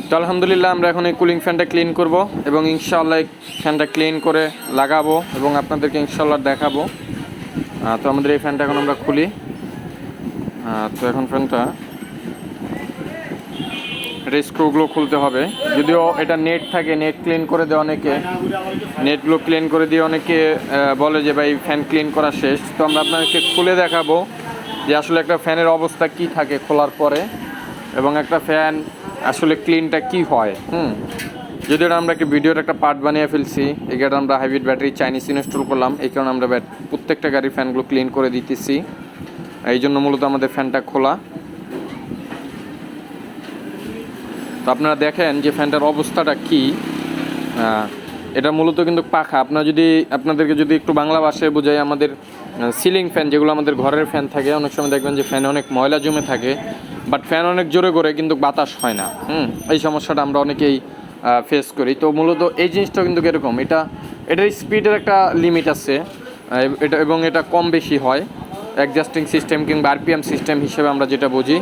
তো আলহামদুলিল্লাহ আমরা এখন এই কুলিং ফ্যানটা ক্লিন করব এবং ইনশাআল্লাহ এই ফ্যানটা ক্লিন করে লাগাবো এবং আপনাদেরকে ইনশাআল্লাহ দেখাবো। তো আমাদের এই ফ্যানটা এখন আমরা খুলি। তো এখন ফ্যানটা এটা স্ক্রুগুলো খুলতে হবে, যদিও এটা নেট থাকে, নেট ক্লিন করে দেয় অনেকে, নেটগুলো ক্লিন করে দিয়ে অনেকে বলে যে ভাই ফ্যান ক্লিন করা শেষ। তো আমরা আপনাদেরকে খুলে দেখাবো যে আসলে একটা ফ্যানের অবস্থা কি থাকে খোলার পরে এবং একটা ফ্যান আসলে ক্লিনটা কি হয়। যদিও আমরা একটা ভিডিওর একটা পার্ট বানিয়ে ফেলছি। এই গাড়ি আমরা হাইব্রিড ব্যাটারি চাইনিজ ইনস্টল করলাম, এই কারণে আমরা প্রত্যেকটা গাড়ির ফ্যানগুলো ক্লিন করে দিতেছি, এই জন্য মূলত আমাদের ফ্যানটা খোলা। তো আপনারা দেখেন যে ফ্যানটার অবস্থাটা কি। এটা মূলত কিন্তু পাখা। আপনাদেরকে যদি একটু বাংলা ভাষায় বোঝাই, আমাদের সিলিং ফ্যান যেগুলো আমাদের ঘরের ফ্যান থাকে, অনেক সময় দেখবেন যে ফ্যানে অনেক ময়লা জমে থাকে, বাট ফ্যান অনেক জোরে করে কিন্তু বাতাস হয় না। এই সমস্যাটা আমরা অনেকেই ফেস করি। তো মূলত এই জিনিসটা কিন্তু এরকম, এটার স্পিডের একটা লিমিট আছে, এবং এটা কম বেশি হয় অ্যাডজাস্টিং সিস্টেম কিংবা আরপিএম সিস্টেম হিসেবে আমরা যেটা বুঝি।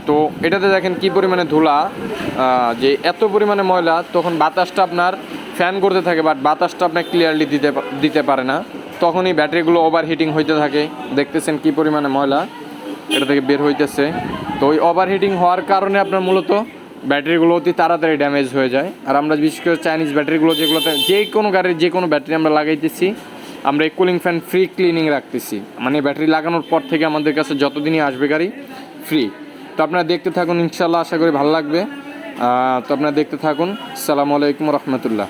তো এটাতে দেখেন কি পরিমাণে ধুলা, যে এত পরিমাণে ময়লা, তখন বাতাসটা আপনার ফ্যান করতে থাকে, বাট বাতাসটা আপনার ক্লিয়ারলি দিতে পারে না, তখনই ব্যাটারিগুলো ওভারহিটিং হইতে থাকে। দেখতেছেন কি পরিমাণে ময়লা এটা থেকে বের হইতেছে। তো ওই ওভারহিটিং হওয়ার কারণে আপনার মূলত ব্যাটারিগুলো অতি তাড়াতাড়ি ড্যামেজ হয়ে যায়। আর আমরা বিশেষ করে চাইনিজ ব্যাটারিগুলো যেগুলোতে যে কোনো গাড়ির যে কোনো ব্যাটারি আমরা লাগাইতেছি, আমরা এই কুলিং ফ্যান ফ্রি ক্লিনিং রাখতেছি, মানে ব্যাটারি লাগানোর পর থেকে আমাদের কাছে যতদিনই আসবে গাড়ি ফ্রি। তো আপনারা দেখতে থাকুন, ইনশাআল্লাহ আশা করি ভালো লাগবে। তো আপনারা দেখতে থাকুন। আসসালামু আলাইকুম রহমতুল্লাহ।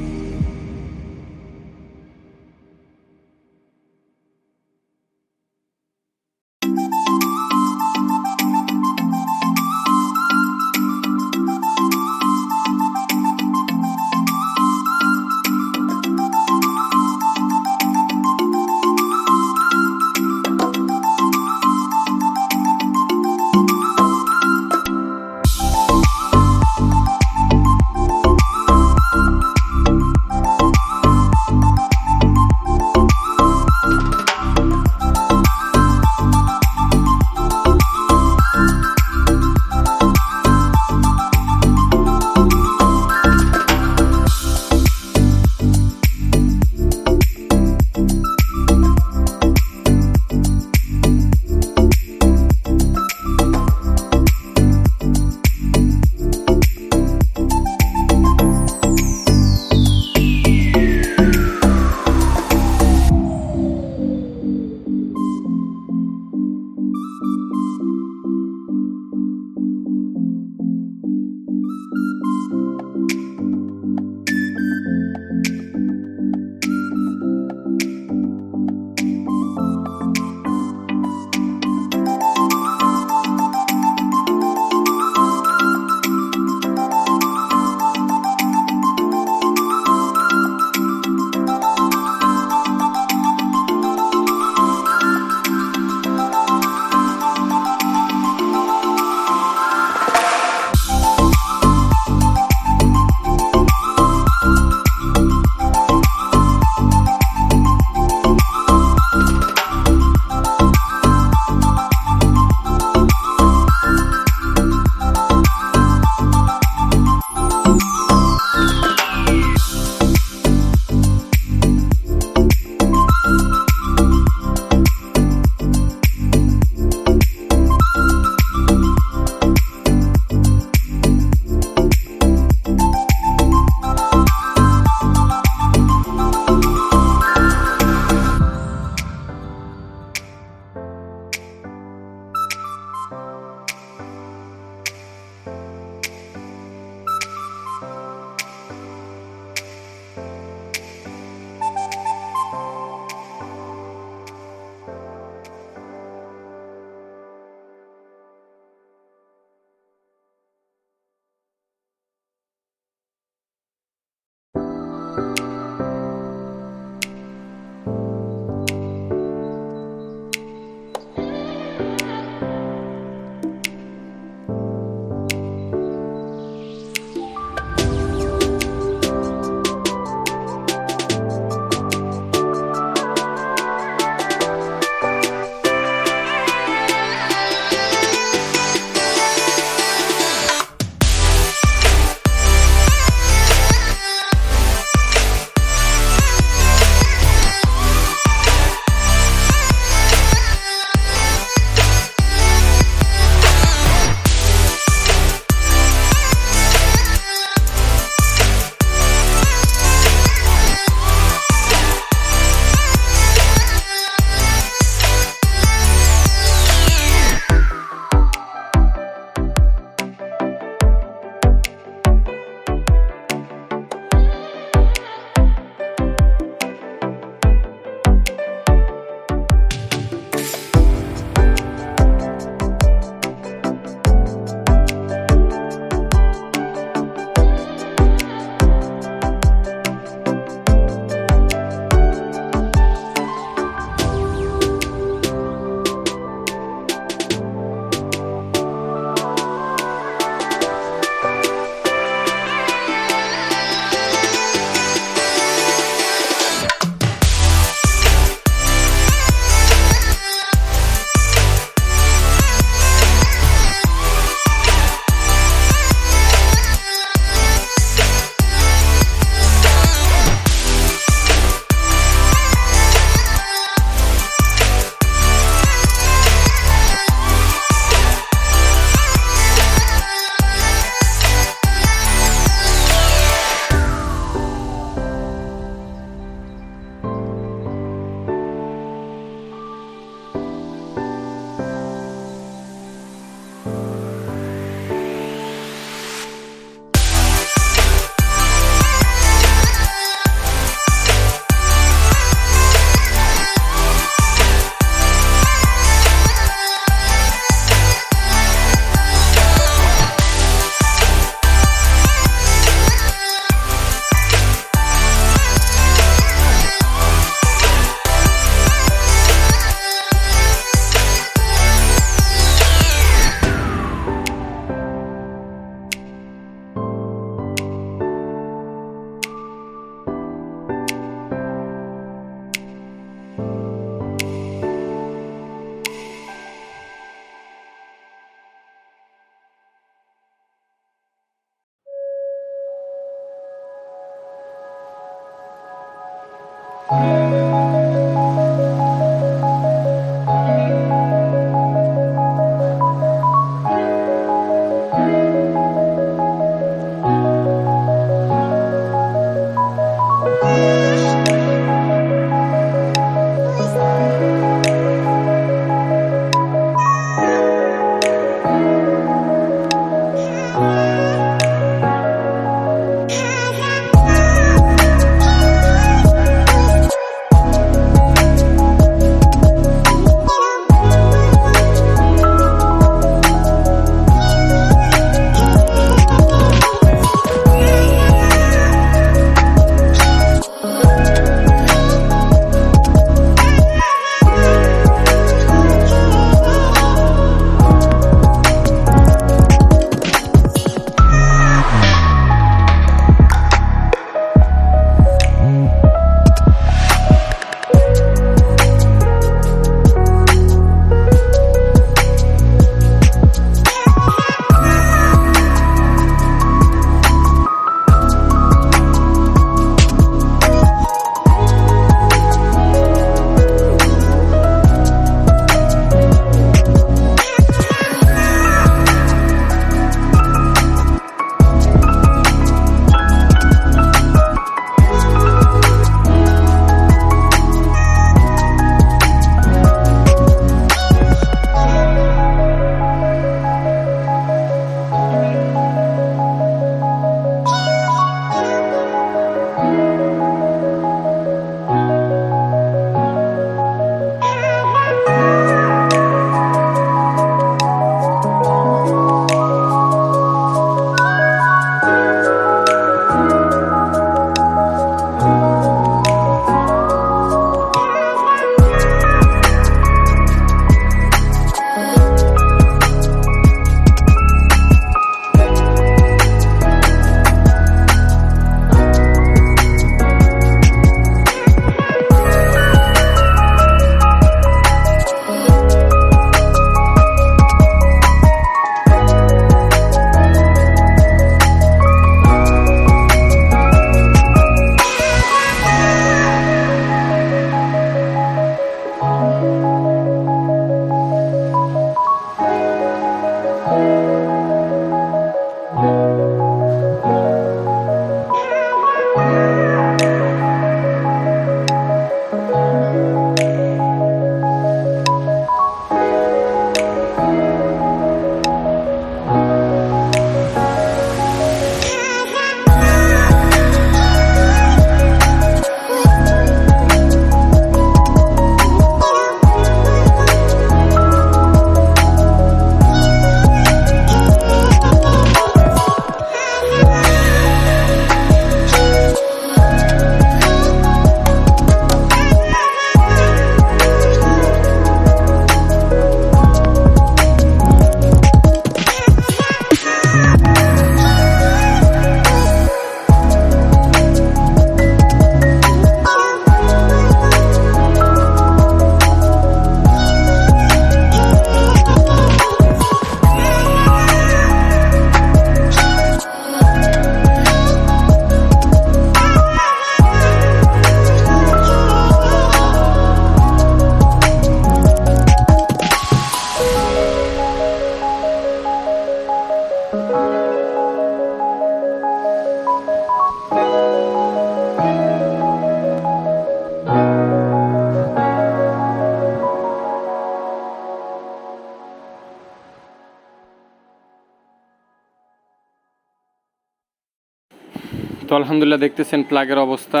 আলহামদুলিল্লাহ দেখতেছেন প্লাগের অবস্থা।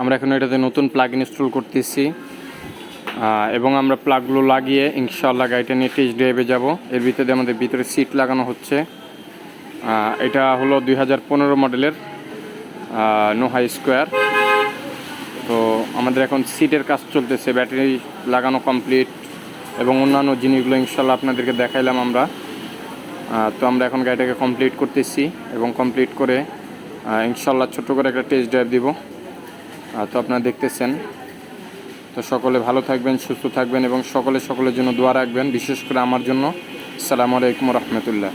আমরা এখন এটাতে নতুন প্লাগ ইনস্টল করতেছি এবং আমরা প্লাগগুলো লাগিয়ে ইনশাআল্লাহ গাড়িটা নিয়ে টেস্ট ড্রাইভে যাব। এর ভিতরে আমাদের ভিতরে সিট লাগানো হচ্ছে। এটা হলো 2015 মডেলের নোহা স্কোয়ার। তো আমাদের এখন সিটের কাজ চলতেছে, ব্যাটারি লাগানো কমপ্লিট এবং অন্যান্য জিনিসগুলো ইনশাআল্লাহ আপনাদেরকে দেখাইলাম আমরা। তো আমরা এখন গাড়িটাকে কমপ্লিট করতেছি এবং কমপ্লিট করে ইনশাআল্লাহ ছোট্ট করে একটা টেস্ট ড্রাইভ দিব। তো আপনারা দেখতেছেন। তো সকলে ভালো থাকবেন, সুস্থ থাকবেন এবং সকলের জন্য দোয়া রাখবেন, বিশেষ করে আমার জন্য। আসসালামু আলাইকুম রহমতুল্লাহ।